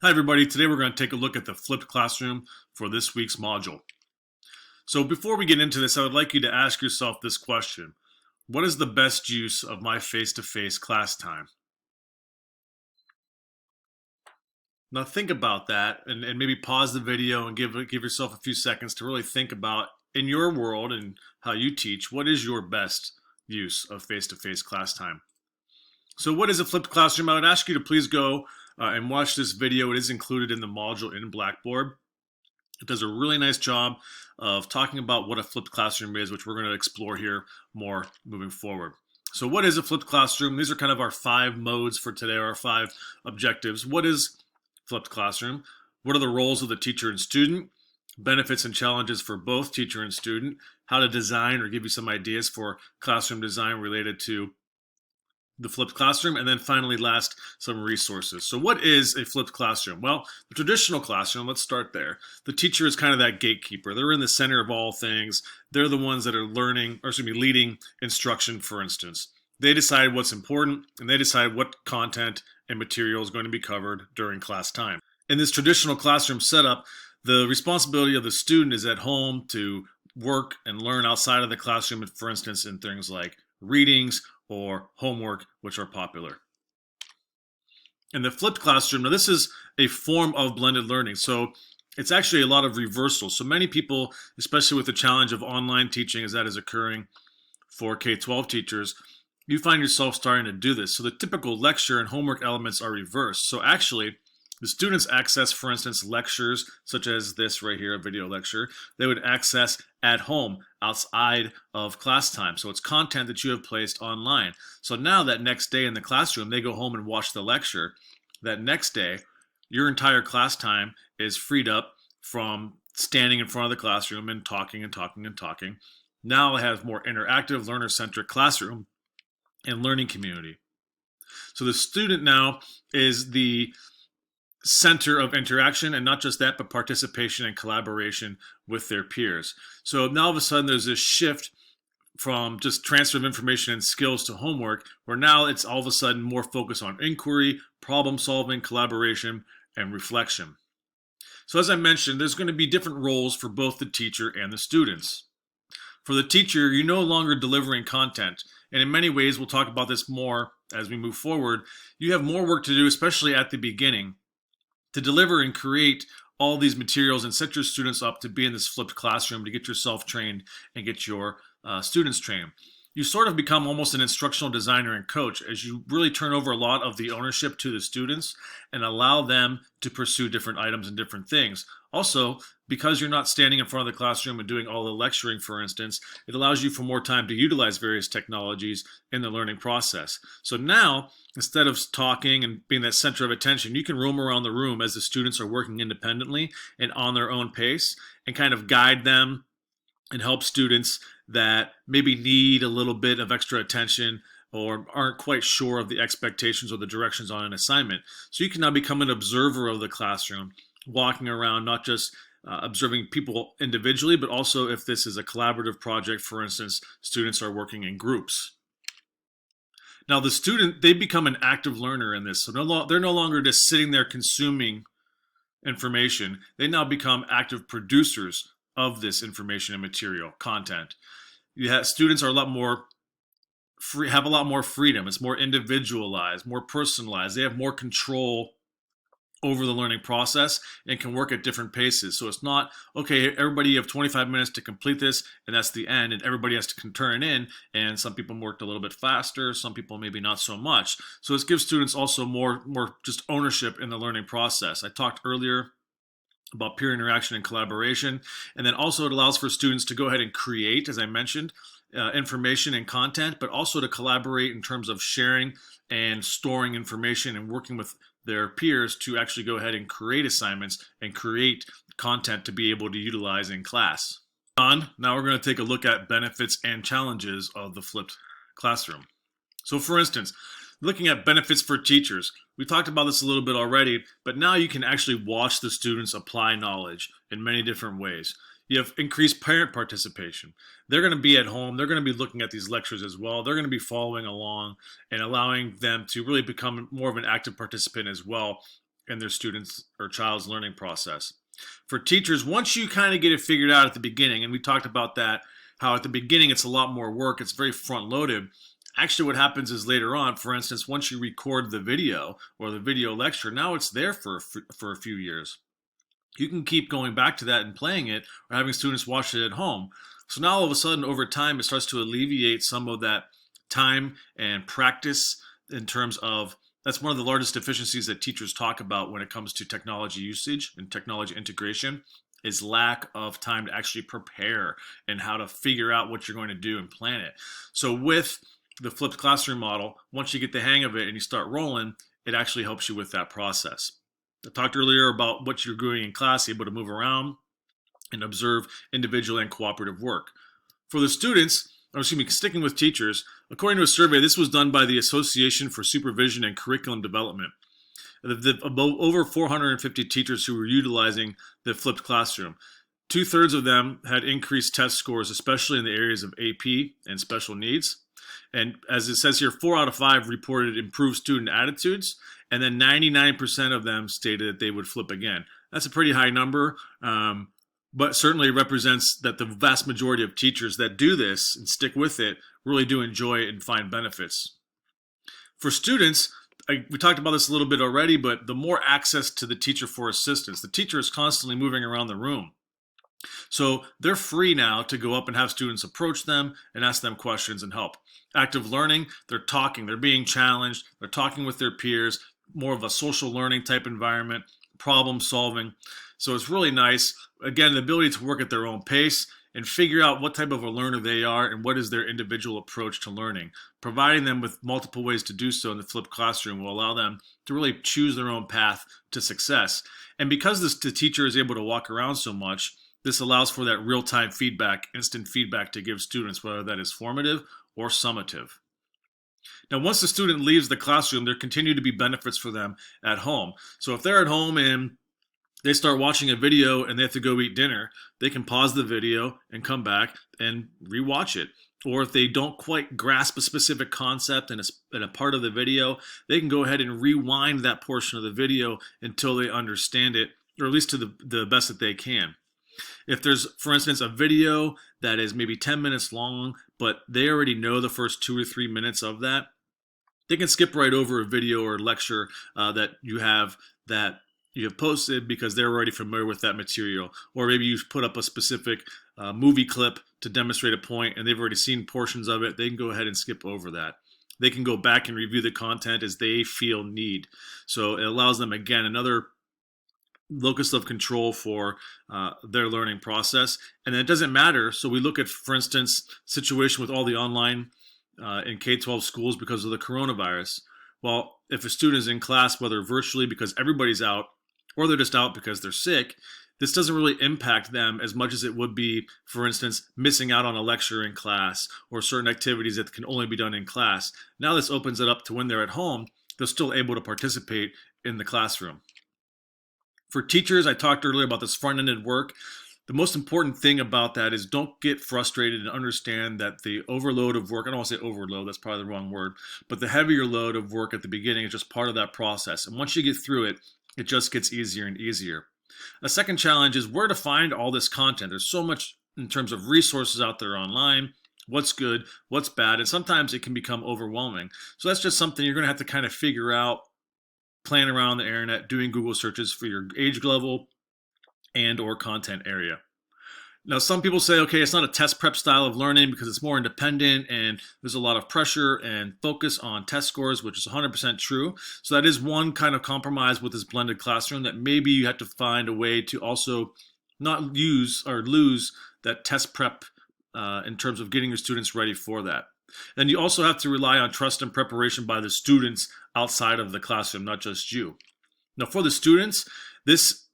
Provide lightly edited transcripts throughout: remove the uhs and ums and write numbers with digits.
Hi everybody, today we're going to take a look at the flipped classroom for this week's module. So before we get into this, I would like you to ask yourself this question. What is the best use of my face-to-face class time? Now think about that and maybe pause the video and give yourself a few seconds to really think about, in your world and how you teach, what is your best use of face-to-face class time? So what is a flipped classroom? I would ask you to please go and watch this video. It is included in the module in Blackboard. It does a really nice job of talking about what a flipped classroom is, which we're going to explore here more moving forward. So what is a flipped classroom? These are kind of our 5 modes for today, our 5 objectives. What is flipped classroom? What are the roles of the teacher and student? Benefits and challenges for both teacher and student. How to design or give you some ideas for classroom design related to the flipped classroom, and then finally last, some resources. So what is a flipped classroom? Well, the traditional classroom, let's start there. The teacher is kind of that gatekeeper. They're in the center of all things. They're the ones that are leading instruction, for instance. They decide what's important, and they decide what content and material is going to be covered during class time. In this traditional classroom setup, the responsibility of the student is at home to work and learn outside of the classroom, for instance, in things like readings or homework, which are popular. In the flipped classroom, now this is a form of blended learning, so it's actually a lot of reversal. So many people, especially with the challenge of online teaching as that is occurring for K-12 teachers, you find yourself starting to do this. So the typical lecture and homework elements are reversed. So actually, the students access, for instance, lectures such as this right here, a video lecture, they would access at home outside of class time. So it's content that you have placed online. So now that next day in the classroom, they go home and watch the lecture. That next day, your entire class time is freed up from standing in front of the classroom and talking and talking and talking. Now I have more interactive, learner-centric classroom and learning community. So the student now is the center of interaction, and not just that, but participation and collaboration with their peers. So now all of a sudden there's this shift from just transfer of information and skills to homework, where now it's all of a sudden more focused on inquiry, problem solving, collaboration, and reflection. So as I mentioned, there's going to be different roles for both the teacher and the students. For the teacher, you're no longer delivering content, and in many ways, we'll talk about this more as we move forward, you have more work to do, especially at the beginning, to deliver and create all these materials and set your students up to be in this flipped classroom, to get yourself trained and get your students trained. You sort of become almost an instructional designer and coach as you really turn over a lot of the ownership to the students and allow them to pursue different items and different things. Also, because you're not standing in front of the classroom and doing all the lecturing, for instance, it allows you for more time to utilize various technologies in the learning process. So now, instead of talking and being that center of attention, you can roam around the room as the students are working independently and on their own pace and kind of guide them and help students that maybe need a little bit of extra attention or aren't quite sure of the expectations or the directions on an assignment. So you can now become an observer of the classroom, walking around, not just observing people individually, but also if this is a collaborative project, for instance, students are working in groups. Now the student, they become an active learner in this. So they're no longer just sitting there consuming information. They now become active producers of this information and material, content. Students are a lot more free, have a lot more freedom. It's more individualized, more personalized. They have more control over the learning process and can work at different paces. So it's not, okay, everybody, you have 25 minutes to complete this and that's the end, and everybody has to turn it in, and some people worked a little bit faster, some people maybe not so much. So this gives students also more just ownership in the learning process. I talked earlier about peer interaction and collaboration, and then also it allows for students to go ahead and create, as I mentioned, information and content, but also to collaborate in terms of sharing and storing information and working with their peers to actually go ahead and create assignments and create content to be able to utilize in class. Now we're going to take a look at benefits and challenges of the flipped classroom. So for instance, looking at benefits for teachers, we talked about this a little bit already, but now you can actually watch the students apply knowledge in many different ways. You have increased parent participation. They're going to be at home. They're going to be looking at these lectures as well. They're going to be following along and allowing them to really become more of an active participant as well in their students' or child's learning process. For teachers, once you kind of get it figured out at the beginning, and we talked about that, how at the beginning it's a lot more work, it's very front loaded. Actually, what happens is later on, for instance, once you record the video or the video lecture, now it's there for a few years. You can keep going back to that and playing it or having students watch it at home. So now all of a sudden, over time, it starts to alleviate some of that time and practice in terms of, that's one of the largest deficiencies that teachers talk about when it comes to technology usage and technology integration, is lack of time to actually prepare and how to figure out what you're going to do and plan it. So with the flipped classroom model, once you get the hang of it and you start rolling, it actually helps you with that process. I talked earlier about what you're doing in class, able to move around and observe individual and cooperative work. For the students, or excuse me, sticking with teachers, according to a survey, this was done by the Association for Supervision and Curriculum Development. Over 450 teachers who were utilizing the flipped classroom. 2/3 of them had increased test scores, especially in the areas of AP and special needs. And as it says here, 4 out of 5 reported improved student attitudes, and then 99% of them stated that they would flip again. That's a pretty high number, but certainly represents that the vast majority of teachers that do this and stick with it really do enjoy it and find benefits. For students, we talked about this a little bit already, but the more access to the teacher for assistance. The teacher is constantly moving around the room. So they're free now to go up and have students approach them and ask them questions and help. Active learning, they're talking, they're being challenged, they're talking with their peers, more of a social learning type environment, problem solving. So it's really nice. Again, the ability to work at their own pace and figure out what type of a learner they are and what is their individual approach to learning. Providing them with multiple ways to do so in the flipped classroom will allow them to really choose their own path to success. And because the teacher is able to walk around so much, this allows for that real-time feedback, instant feedback to give students, whether that is formative or summative. Now, once the student leaves the classroom, there continue to be benefits for them at home. So if they're at home and they start watching a video and they have to go eat dinner, they can pause the video and come back and rewatch it. Or if they don't quite grasp a specific concept in a part of the video, they can go ahead and rewind that portion of the video until they understand it, or at least to the best that they can. If there's, for instance, a video that is maybe 10 minutes long, but they already know the first 2 or 3 minutes of that, they can skip right over a video or lecture that you have posted because they're already familiar with that material. Or maybe you've put up a specific movie clip to demonstrate a point and they've already seen portions of it. They can go ahead and skip over that. They can go back and review the content as they feel need. So it allows them, again, another locus of control for their learning process. And then it doesn't matter. So we look at, for instance, situation with all the online in K-12 schools because of the coronavirus. Well, if a student is in class, whether virtually because everybody's out or they're just out because they're sick, this doesn't really impact them as much as it would be, for instance, missing out on a lecture in class or certain activities that can only be done in class. Now this opens it up to when they're at home, they're still able to participate in the classroom. For teachers, I talked earlier about this front-ended work. The most important thing about that is don't get frustrated and understand that the overload of work, I don't want to say overload, that's probably the wrong word, but the heavier load of work at the beginning is just part of that process. And once you get through it, it just gets easier and easier. A second challenge is where to find all this content. There's so much in terms of resources out there online, what's good, what's bad, and sometimes it can become overwhelming. So that's just something you're going to have to kind of figure out, playing around on the internet, doing Google searches for your age level and or content area. Now, some people say, okay, it's not a test prep style of learning because it's more independent and there's a lot of pressure and focus on test scores, which is 100% true. So that is one kind of compromise with this blended classroom, that maybe you have to find a way to also not use or lose that test prep in terms of getting your students ready for that. Then you also have to rely on trust and preparation by the students outside of the classroom, not just you. Now, for the students, this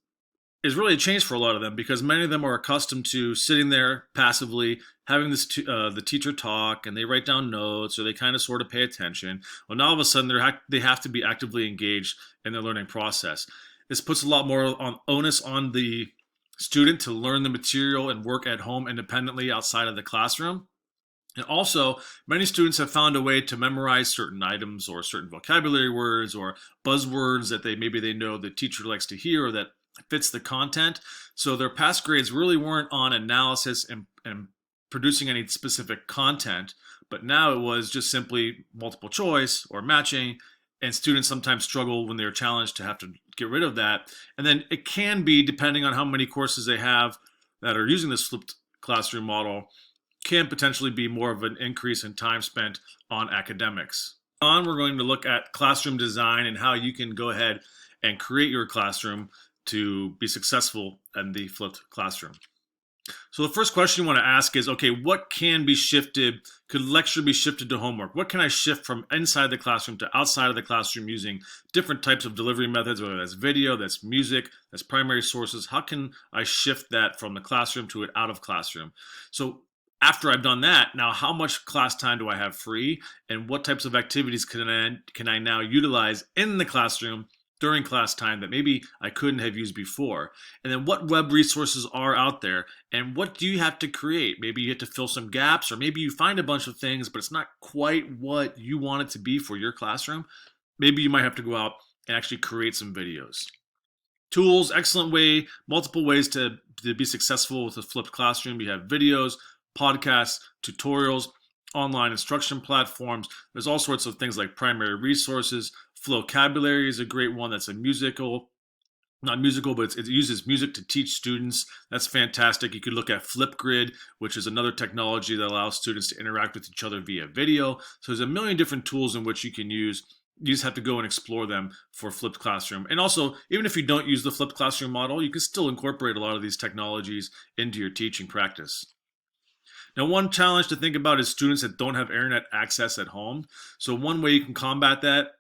is really a change for a lot of them because many of them are accustomed to sitting there passively, having the teacher talk, and they write down notes or they kind of sort of pay attention. Well, now all of a sudden they have to be actively engaged in their learning process. This puts a lot more onus on the student to learn the material and work at home independently outside of the classroom. And also, many students have found a way to memorize certain items or certain vocabulary words or buzzwords that maybe they know the teacher likes to hear or that fits the content. So their past grades really weren't on analysis and producing any specific content, but now it was just simply multiple choice or matching. And students sometimes struggle when they're challenged to have to get rid of that. And then it can be, depending on how many courses they have that are using this flipped classroom model, can potentially be more of an increase in time spent on academics. We're going to look at classroom design and how you can go ahead and create your classroom to be successful in the flipped classroom. So the first question you want to ask is, okay, what can be shifted? Could lecture be shifted to homework? What can I shift from inside the classroom to outside of the classroom using different types of delivery methods, whether that's video, that's music, that's primary sources? How can I shift that from the classroom to it out of classroom? So after I've done that, now how much class time do I have free, and what types of activities can I now utilize in the classroom during class time that maybe I couldn't have used before? And then what web resources are out there, and what do you have to create? Maybe you have to fill some gaps, or maybe you find a bunch of things, but it's not quite what you want it to be for your classroom. Maybe you might have to go out and actually create some videos. Tools, excellent way, multiple ways to be successful with a flipped classroom. You have videos, podcasts, tutorials, online instruction platforms. There's all sorts of things like primary resources. Flowcabulary is a great one. That's a not musical, but it uses music to teach students. That's fantastic. You could look at Flipgrid, which is another technology that allows students to interact with each other via video. So there's a million different tools in which you can use. You just have to go and explore them for flipped classroom. And also, even if you don't use the flipped classroom model, you can still incorporate a lot of these technologies into your teaching practice. Now, one challenge to think about is students that don't have internet access at home. So one way you can combat that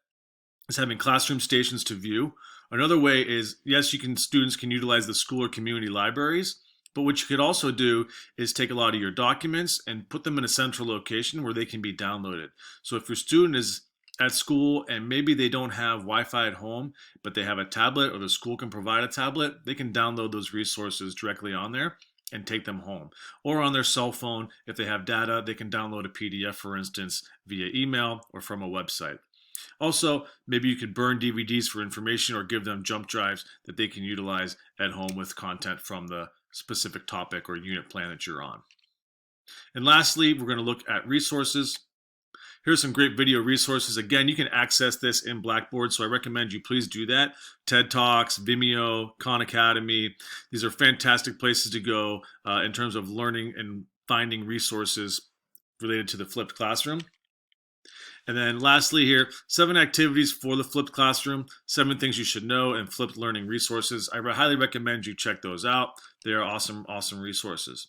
is having classroom stations to view. Another way is, yes, students can utilize the school or community libraries, but what you could also do is take a lot of your documents and put them in a central location where they can be downloaded. So if your student is at school and maybe they don't have Wi-Fi at home, but they have a tablet or the school can provide a tablet, they can download those resources directly on there and take them home. Or on their cell phone, if they have data, they can download a PDF, for instance, via email or from a website. Also, maybe you could burn DVDs for information or give them jump drives that they can utilize at home with content from the specific topic or unit plan that you're on. And lastly, we're going to look at resources. Here's some great video resources. Again, you can access this in Blackboard, so I recommend you please do that. TED Talks, Vimeo, Khan Academy. These are fantastic places to go in terms of learning and finding resources related to the flipped classroom. And then lastly here, 7 activities for the flipped classroom, 7 things you should know, and flipped learning resources. I highly recommend you check those out. They are awesome, awesome resources.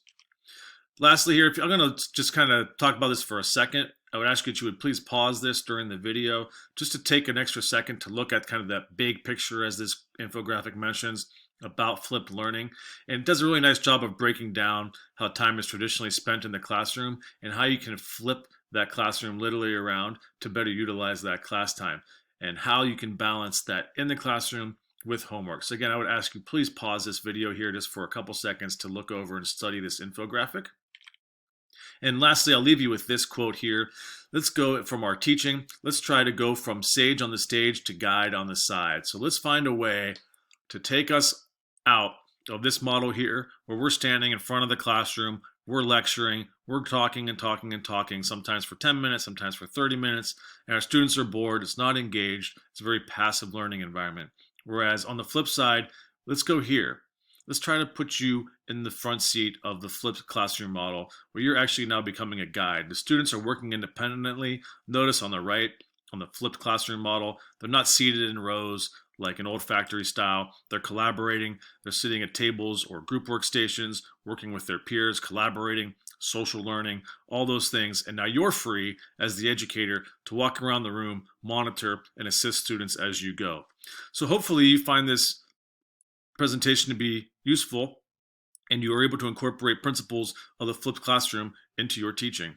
Lastly here, I'm going to just kind of talk about this for a second. I would ask you that you would please pause this during the video just to take an extra second to look at kind of that big picture, as this infographic mentions, about flipped learning. And it does a really nice job of breaking down how time is traditionally spent in the classroom and how you can flip that classroom literally around to better utilize that class time, and how you can balance that in the classroom with homework. So again, I would ask you please pause this video here just for a couple seconds to look over and study this infographic. And lastly, I'll leave you with this quote here. Let's go from our teaching. Let's try to go from sage on the stage to guide on the side. So let's find a way to take us out of this model here where we're standing in front of the classroom, we're lecturing, we're talking and talking and talking, sometimes for 10 minutes, sometimes for 30 minutes, and our students are bored, it's not engaged, it's a very passive learning environment. Whereas on the flip side, let's go here. Let's try to put you in the front seat of the flipped classroom model where you're actually now becoming a guide. The students are working independently. Notice on the right, on the flipped classroom model, they're not seated in rows like an old factory style. They're collaborating. They're sitting at tables or group workstations, working with their peers, collaborating, social learning, all those things. And now you're free as the educator to walk around the room, monitor, and assist students as you go. So hopefully you find this presentation to be useful and you are able to incorporate principles of the flipped classroom into your teaching.